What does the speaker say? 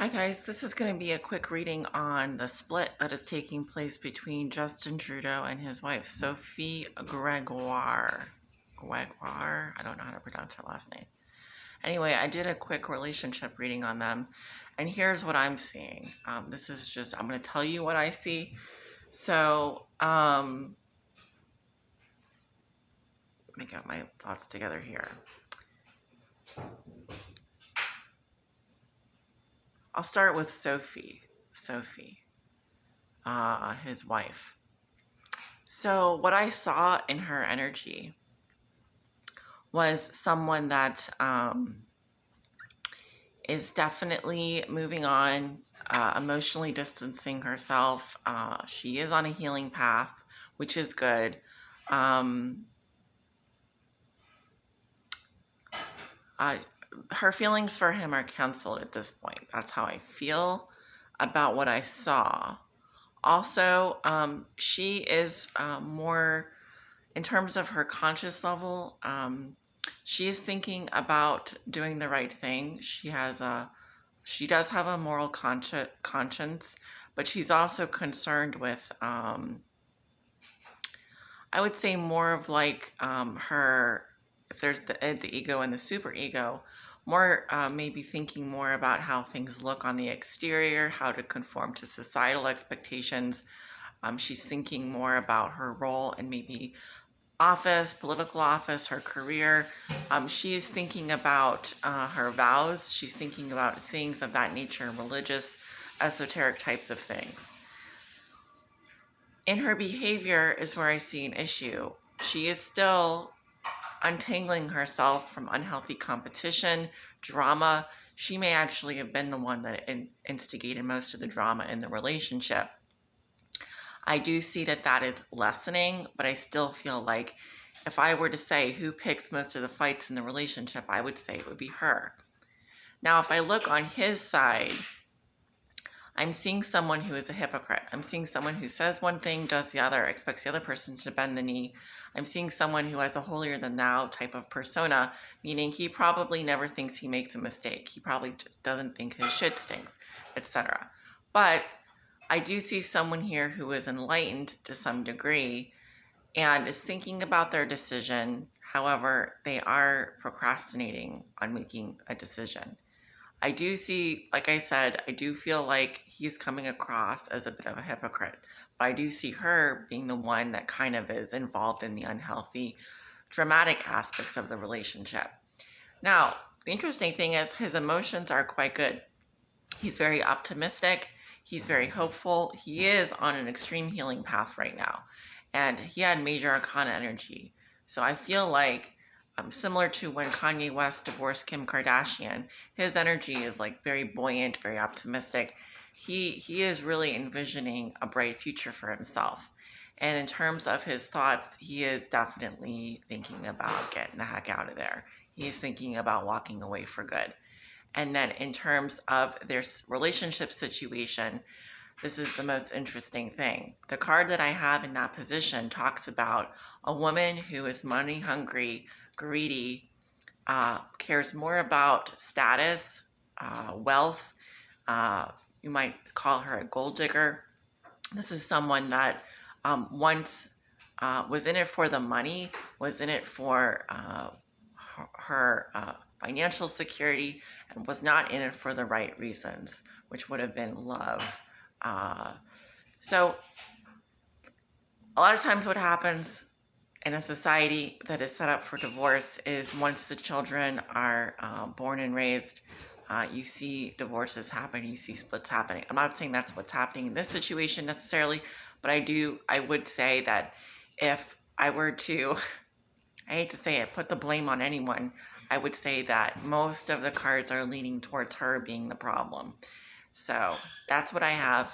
Hi guys, this is going to be a quick reading on the split that is taking place between Justin Trudeau and his wife, Sophie Gregoire. Gregoire? I don't know how to pronounce her last name. Anyway, I did a quick relationship reading on them, and here's what I'm seeing. I'm going to tell you what I see. So, let me get my thoughts together here. I'll start with Sophie, his wife. So what I saw in her energy was someone that is definitely moving on, emotionally distancing herself. She is on a healing path, which is good. Her feelings for him are canceled at this point. That's how I feel about what I saw. Also, she is more, in terms of her conscious level, she is thinking about doing the right thing. She does have a moral conscience, but she's also concerned with, I would say more of like her, if there's the ego and the super ego, more maybe thinking more about how things look on the exterior, how to conform to societal expectations. She's thinking more about her role and maybe office, political office, her career. She's thinking about her vows. She's thinking about things of that nature, religious, esoteric types of things. In her behavior is where I see an issue. She is still untangling herself from unhealthy competition, drama. She may actually have been the one that instigated most of the drama in the relationship. I do see that is lessening, but I still feel like if I were to say who picks most of the fights in the relationship, I would say it would be her. Now, if I look on his side, I'm seeing someone who is a hypocrite. I'm seeing someone who says one thing, does the other, expects the other person to bend the knee. I'm seeing someone who has a holier than thou type of persona, meaning he probably never thinks he makes a mistake. He probably doesn't think his shit stinks, etc. But I do see someone here who is enlightened to some degree and is thinking about their decision. However, they are procrastinating on making a decision. I do see, like I said, I do feel like he's coming across as a bit of a hypocrite. But I do see her being the one that kind of is involved in the unhealthy, dramatic aspects of the relationship. Now, the interesting thing is his emotions are quite good. He's very optimistic. He's very hopeful. He is on an extreme healing path right now. And he had major arcana energy. So I feel like, similar to when Kanye West divorced Kim Kardashian, his energy is like very buoyant, very optimistic. He is really envisioning a bright future for himself. And in terms of his thoughts, he is definitely thinking about getting the heck out of there. He is thinking about walking away for good. And then in terms of their relationship situation, this is the most interesting thing. The card that I have in that position talks about a woman who is money hungry, greedy, cares more about status, wealth. You might call her a gold digger. This is someone that once was in it for the money, was in it for her financial security, and was not in it for the right reasons, which would have been love. So a lot of times what happens in a society that is set up for divorce is once the children are born and raised, you see divorces happen, you see splits happening. I'm not saying that's what's happening in this situation necessarily, but I would say that if I were to, I hate to say it, put the blame on anyone, I would say that most of the cards are leaning towards her being the problem. So that's what I have.